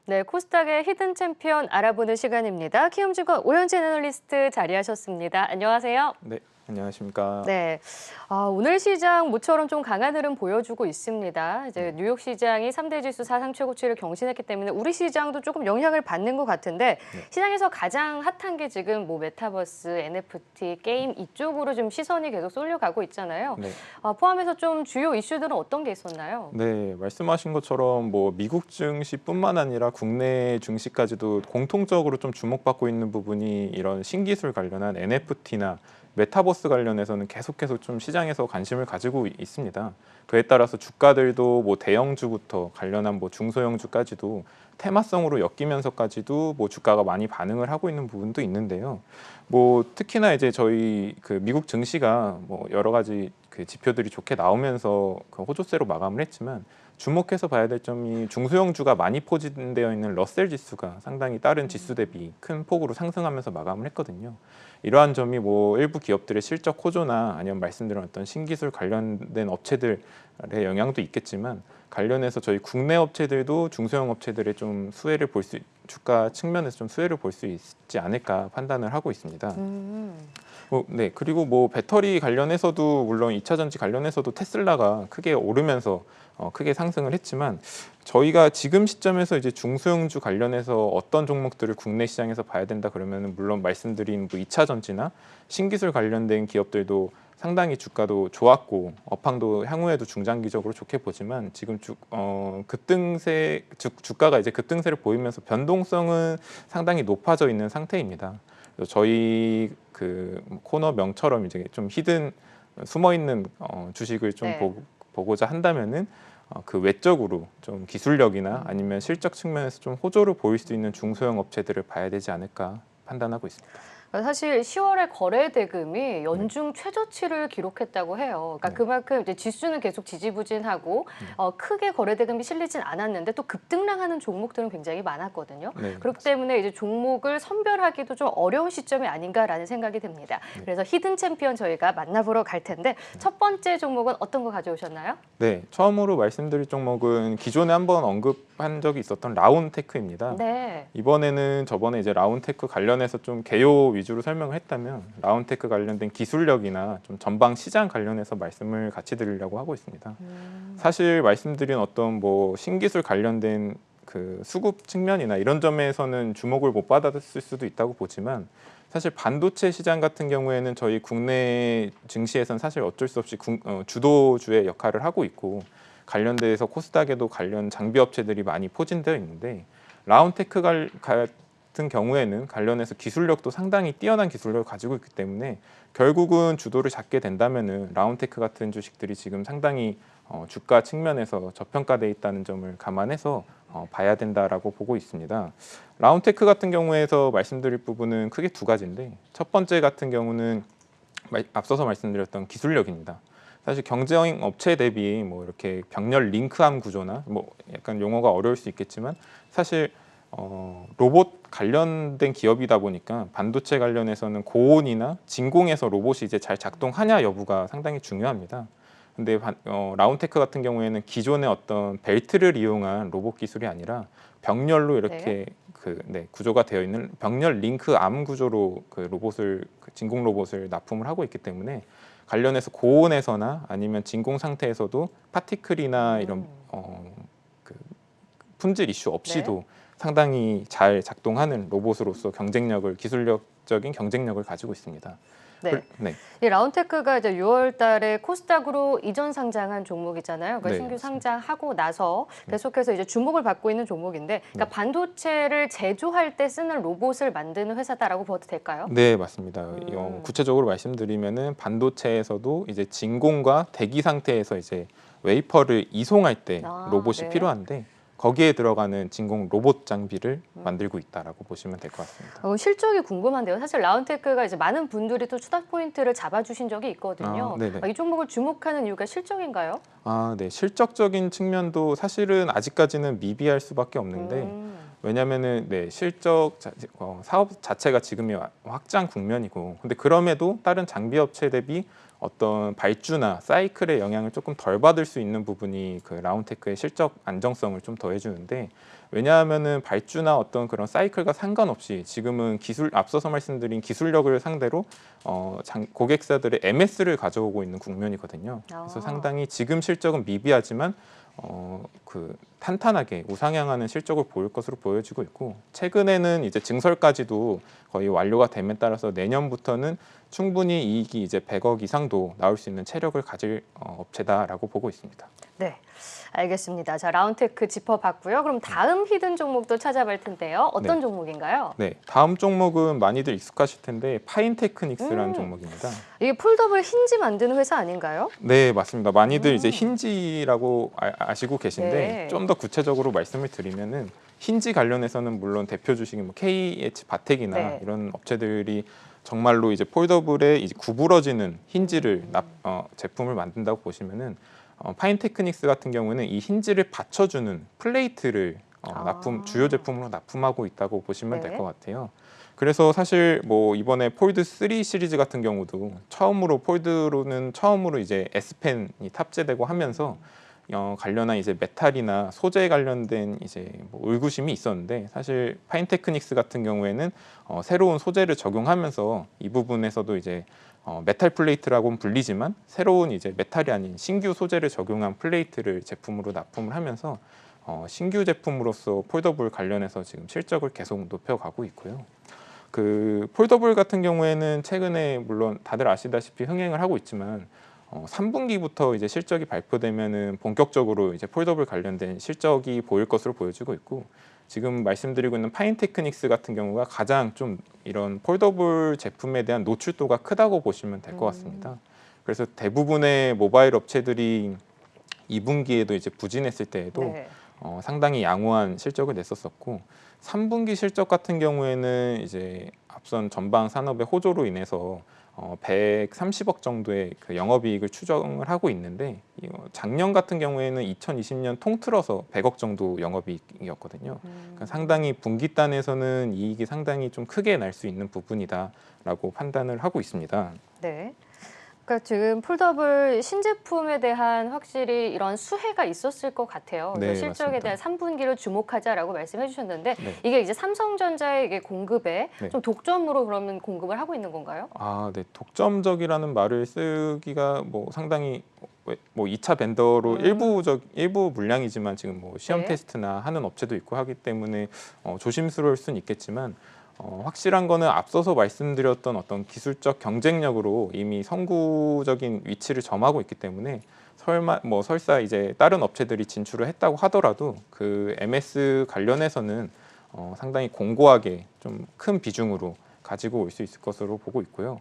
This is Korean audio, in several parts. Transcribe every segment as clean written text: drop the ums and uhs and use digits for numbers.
네, 코스닥의 히든 챔피언 알아보는 시간입니다. 키움증권 오현진 애널리스트 자리하셨습니다. 안녕하세요. 네, 안녕하십니까. 네, 오늘 시장 모처럼 좀 강한 흐름 보여주고 있습니다. 이제 네. 뉴욕 시장이 3대 지수 사상 최고치를 경신했기 때문에 우리 시장도 조금 영향을 받는 것 같은데 네. 시장에서 가장 핫한 게 지금 뭐 메타버스, NFT, 게임 이쪽으로 좀 시선이 계속 쏠려가고 있잖아요. 네. 포함해서 좀 주요 이슈들은 어떤 게 있었나요? 네, 말씀하신 것처럼 뭐 미국 증시뿐만 아니라 국내 증시까지도 공통적으로 좀 주목받고 있는 부분이 이런 신기술 관련한 NFT나 메타버스 관련해서는 계속해서 좀 시장에서 관심을 가지고 있습니다. 그에 따라서 주가들도 뭐 대형주부터 관련한 뭐 중소형주까지도 테마성으로 엮이면서까지도 뭐 주가가 많이 반응을 하고 있는 부분도 있는데요. 뭐 특히나 이제 저희 그 미국 증시가 뭐 여러 가지 그 지표들이 좋게 나오면서 그 호조세로 마감을 했지만 주목해서 봐야 될 점이 중소형주가 많이 포진되어 있는 러셀 지수가 상당히 다른 지수 대비 큰 폭으로 상승하면서 마감을 했거든요. 이러한 점이 뭐 일부 기업들의 실적 호조나 아니면 말씀드린 어떤 신기술 관련된 업체들의 영향도 있겠지만 관련해서 저희 국내 업체들도 중소형 업체들의 좀 수혜를 볼 수 주가 측면에서 좀 수혜를 볼 수 있지 않을까 판단을 하고 있습니다. 네, 그리고 뭐 배터리 관련해서도 물론 2차 전지 관련해서도 테슬라가 크게 오르면서 크게 상승을 했지만 저희가 지금 시점에서 이제 중소형주 관련해서 어떤 종목들을 국내 시장에서 봐야 된다 그러면은 물론 말씀드린 뭐 2차 전지나 신기술 관련된 기업들도 상당히 주가도 좋았고 업황도 향후에도 중장기적으로 좋게 보지만 지금 주가가 이제 급등세를 보이면서 변동성은 상당히 높아져 있는 상태입니다. 그래서 저희 그 코너명처럼 이제 좀 히든 숨어 있는 주식을 좀 네. 보고자 한다면은 그 외적으로 좀 기술력이나 아니면 실적 측면에서 좀 호조를 보일 수 있는 중소형 업체들을 봐야 되지 않을까 판단하고 있습니다. 사실 10월에 거래 대금이 네. 연중 최저치를 기록했다고 해요. 그러니까 네. 그만큼 이제 지수는 계속 지지부진하고 크게 거래 대금이 실리진 않았는데 또 급등락하는 종목들은 굉장히 많았거든요. 네, 그렇기 때문에 이제 종목을 선별하기도 좀 어려운 시점이 아닌가라는 생각이 듭니다. 그래서 히든 챔피언 저희가 만나보러 갈 텐데 첫 번째 종목은 어떤 거 가져오셨나요? 네, 처음으로 말씀드릴 종목은 기존에 한번 언급한 적이 있었던 라운테크입니다. 네. 이번에는 저번에 이제 라운테크 관련해서 좀 개요 위주로 설명을 했다면 라운테크 관련된 기술력이나 좀 전방 시장 관련해서 말씀을 같이 드리려고 하고 있습니다. 사실 말씀드린 어떤 뭐 신기술 관련된 그 수급 측면이나 이런 점에서는 주목을 못 받았을 수도 있다고 보지만 사실 반도체 시장 같은 경우에는 저희 국내 증시에서는 사실 어쩔 수 없이 주도주의 역할을 하고 있고 관련돼서 코스닥에도 관련 장비 업체들이 많이 포진되어 있는데 라운테크 같은 경우에는 관련해서 기술력도 상당히 뛰어난 기술력을 가지고 있기 때문에 결국은 주도를 잡게 된다면은 라운테크 같은 주식들이 지금 상당히 주가 측면에서 저평가돼 있다는 점을 감안해서 봐야 된다라고 보고 있습니다. 라운테크 같은 경우에서 말씀드릴 부분은 크게 두 가지인데 첫 번째 같은 경우는 앞서서 말씀드렸던 기술력입니다. 사실 경쟁 업체 대비 뭐 이렇게 병렬 링크암 구조나 뭐 약간 용어가 어려울 수 있겠지만 사실 로봇 관련된 기업이다 보니까 반도체 관련해서는 고온이나 진공에서 로봇이 이제 잘 작동하냐 여부가 상당히 중요합니다. 근데 라운테크 같은 경우에는 기존의 어떤 벨트를 이용한 로봇 기술이 아니라 병렬로 이렇게 구조가 되어 있는 병렬 링크 암 구조로 그 진공 로봇을 납품을 하고 있기 때문에 관련해서 고온에서나 아니면 진공 상태에서도 파티클이나 이런 그 품질 이슈 없이도 상당히 잘 작동하는 로봇으로서 기술력적인 경쟁력을 가지고 있습니다. 네. 네. 이 라운테크가 이제 6월 달에 코스닥으로 이전 상장한 종목이잖아요. 그러니까 네, 신규 맞습니다. 상장하고 나서 계속해서 이제 주목을 받고 있는 종목인데, 그러니까 반도체를 제조할 때 쓰는 로봇을 만드는 회사다라고 봐도 될까요? 네, 맞습니다. 구체적으로 말씀드리면은 반도체에서도 이제 진공과 대기 상태에서 이제 웨이퍼를 이송할 때 로봇이 네. 필요한데 거기에 들어가는 진공 로봇 장비를 만들고 있다라고 보시면 될 것 같습니다. 실적이 궁금한데요. 사실 라운테크가 이제 많은 분들이 또 투자 포인트를 잡아주신 적이 있거든요. 네네. 이 종목을 주목하는 이유가 실적인가요? 네. 실적적인 측면도 사실은 아직까지는 미비할 수밖에 없는데 왜냐면은 사업 자체가 지금이 확장 국면이고 근데 그럼에도 다른 장비 업체 대비 어떤 발주나 사이클의 영향을 조금 덜 받을 수 있는 부분이 그 라운테크의 실적 안정성을 좀 더해주는데, 왜냐하면은 발주나 어떤 그런 사이클과 상관없이 지금은 앞서서 말씀드린 기술력을 상대로 고객사들의 MS를 가져오고 있는 국면이거든요. 그래서 상당히 지금 실적은 미비하지만 그 탄탄하게 우상향하는 실적을 보일 것으로 보여지고 있고, 최근에는 이제 증설까지도 거의 완료가 됨에 따라서 내년부터는 충분히 이익이 이제 100억 이상도 나올 수 있는 체력을 가질 업체다라고 보고 있습니다. 네, 알겠습니다. 자, 라운테크 짚어봤고요. 그럼 다음 히든 종목도 찾아볼 텐데요. 어떤 종목인가요? 네, 다음 종목은 많이들 익숙하실 텐데 파인테크닉스라는 종목입니다. 이게 폴더블 힌지 만드는 회사 아닌가요? 네, 맞습니다. 많이들 이제 힌지라고 아시고 계신데, 네. 좀 더 구체적으로 말씀을 드리면은 힌지 관련해서는 물론 대표 주식이 뭐 KH 바텍이나 네. 이런 업체들이 정말로 이제 폴더블에 이제 구부러지는 힌지를 제품을 만든다고 보시면은 파인테크닉스 같은 경우는 이 힌지를 받쳐주는 플레이트를 주요 제품으로 납품하고 있다고 보시면 될 것 같아요. 그래서 사실 뭐 이번에 폴드 3 시리즈 같은 경우도 폴드로는 처음으로 이제 S펜이 탑재되고 하면서 관련한 이제 메탈이나 소재 관련된 이제 뭐 의구심이 있었는데, 사실 파인테크닉스 같은 경우에는 새로운 소재를 적용하면서 이 부분에서도 이제 메탈 플레이트라고는 불리지만 새로운 이제 메탈이 아닌 신규 소재를 적용한 플레이트를 제품으로 납품을 하면서 신규 제품으로서 폴더블 관련해서 지금 실적을 계속 높여가고 있고요. 그 폴더블 같은 경우에는 최근에 물론 다들 아시다시피 흥행을 하고 있지만 3분기부터 이제 실적이 발표되면은 본격적으로 이제 폴더블 관련된 실적이 보일 것으로 보여지고 있고, 지금 말씀드리고 있는 파인테크닉스 같은 경우가 가장 좀 이런 폴더블 제품에 대한 노출도가 크다고 보시면 될 것 같습니다. 그래서 대부분의 모바일 업체들이 2분기에도 이제 부진했을 때에도 상당히 양호한 실적을 냈었었고, 3분기 실적 같은 경우에는 이제 앞선 전방 산업의 호조로 인해서 130억 정도의 그 영업이익을 추정을 하고 있는데, 작년 같은 경우에는 2020년 통틀어서 100억 정도 영업이익이었거든요. 그러니까 상당히 분기단에서는 이익이 상당히 좀 크게 날 수 있는 부분이다라고 판단을 하고 있습니다. 네. 그러니까 지금 폴더블 신제품에 대한 확실히 이런 수혜가 있었을 것 같아요. 그래서 네, 실적에 맞습니다. 대한 3분기를 주목하자라고 말씀해 주셨는데, 네. 이게 이제 삼성전자의 이게 공급에 네. 좀 독점으로 그러면 공급을 하고 있는 건가요? 네. 독점적이라는 말을 쓰기가 뭐 상당히 뭐 2차 벤더로 일부 물량이지만 지금 뭐 시험 네. 테스트나 하는 업체도 있고 하기 때문에 조심스러울 수는 있겠지만, 확실한 거는 앞서서 말씀드렸던 어떤 기술적 경쟁력으로 이미 선구적인 위치를 점하고 있기 때문에 설사 이제 다른 업체들이 진출을 했다고 하더라도 그 MS 관련해서는 상당히 공고하게 좀 큰 비중으로 가지고 올 수 있을 것으로 보고 있고요.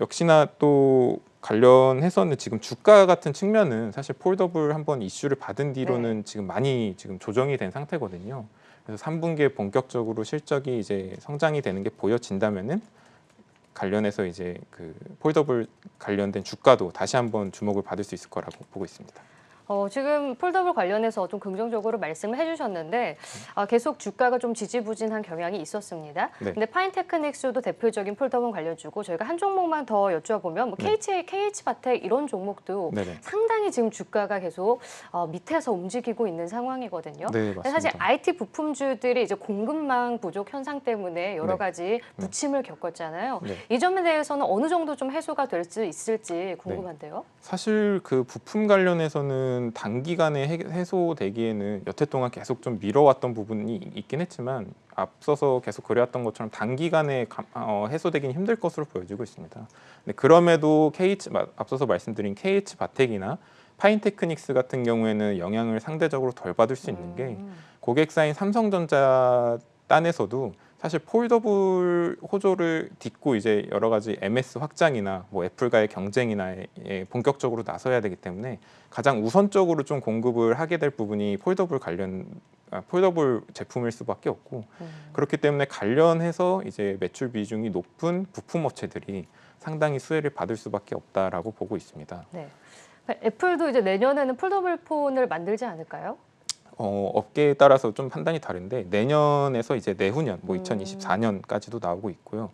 역시나 또 관련해서는 지금 주가 같은 측면은 사실 폴더블 한번 이슈를 받은 뒤로는 지금 많이 지금 조정이 된 상태거든요. 그래서 3분기에 본격적으로 실적이 이제 성장이 되는 게 보여진다면은 관련해서 이제 그 폴더블 관련된 주가도 다시 한번 주목을 받을 수 있을 거라고 보고 있습니다. 지금 폴더블 관련해서 좀 긍정적으로 말씀을 해주셨는데, 계속 주가가 좀 지지부진한 경향이 있었습니다. 네. 근데 파인테크닉스도 대표적인 폴더블 관련주고, 저희가 한 종목만 더 여쭤보면 뭐 KH 바텍 이런 종목도 네네. 상당히 지금 주가가 계속 밑에서 움직이고 있는 상황이거든요. 네, 근데 사실 맞습니다. IT 부품주들이 이제 공급망 부족 현상 때문에 여러 네. 가지 부침을 겪었잖아요. 네. 이 점에 대해서는 어느 정도 좀 해소가 될 수 있을지 궁금한데요. 사실 그 부품 관련해서는 단기간에 해소되기에는 여태 동안 계속 좀 미뤄왔던 부분이 있긴 했지만, 앞서서 계속 그래왔던 것처럼 단기간에 해소되기는 힘들 것으로 보여지고 있습니다. 근데 그럼에도 앞서서 말씀드린 KH 바텍이나 파인테크닉스 같은 경우에는 영향을 상대적으로 덜 받을 수 있는 게, 고객사인 삼성전자 딴에서도 사실 폴더블 호조를 딛고 이제 여러 가지 MS 확장이나 뭐 애플과의 경쟁이나 본격적으로 나서야 되기 때문에 가장 우선적으로 좀 공급을 하게 될 부분이 폴더블 제품일 수밖에 없고, 그렇기 때문에 관련해서 이제 매출 비중이 높은 부품 업체들이 상당히 수혜를 받을 수밖에 없다라고 보고 있습니다. 네. 애플도 이제 내년에는 폴더블 폰을 만들지 않을까요? 업계에 따라서 좀 판단이 다른데, 내년에서 이제 내후년, 뭐 2024년까지도 나오고 있고요.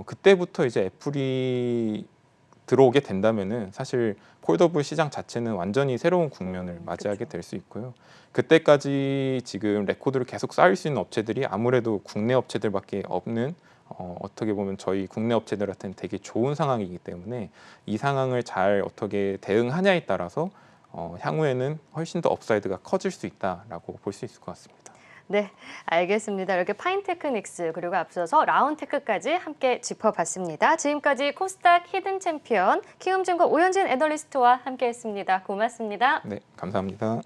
그때부터 이제 애플이 들어오게 된다면은 사실 폴더블 시장 자체는 완전히 새로운 국면을 맞이하게 될 수 있고요. 그때까지 지금 레코드를 계속 쌓을 수 있는 업체들이 아무래도 국내 업체들밖에 없는 어떻게 보면 저희 국내 업체들한테는 되게 좋은 상황이기 때문에 이 상황을 잘 어떻게 대응하냐에 따라서 향후에는 훨씬 더 업사이드가 커질 수 있다라고 볼 수 있을 것 같습니다. 네, 알겠습니다. 이렇게 파인테크닉스 그리고 앞서서 라운테크까지 함께 짚어봤습니다. 지금까지 코스닥 히든 챔피언 키움증권 오현진 애널리스트와 함께했습니다. 고맙습니다. 네, 감사합니다.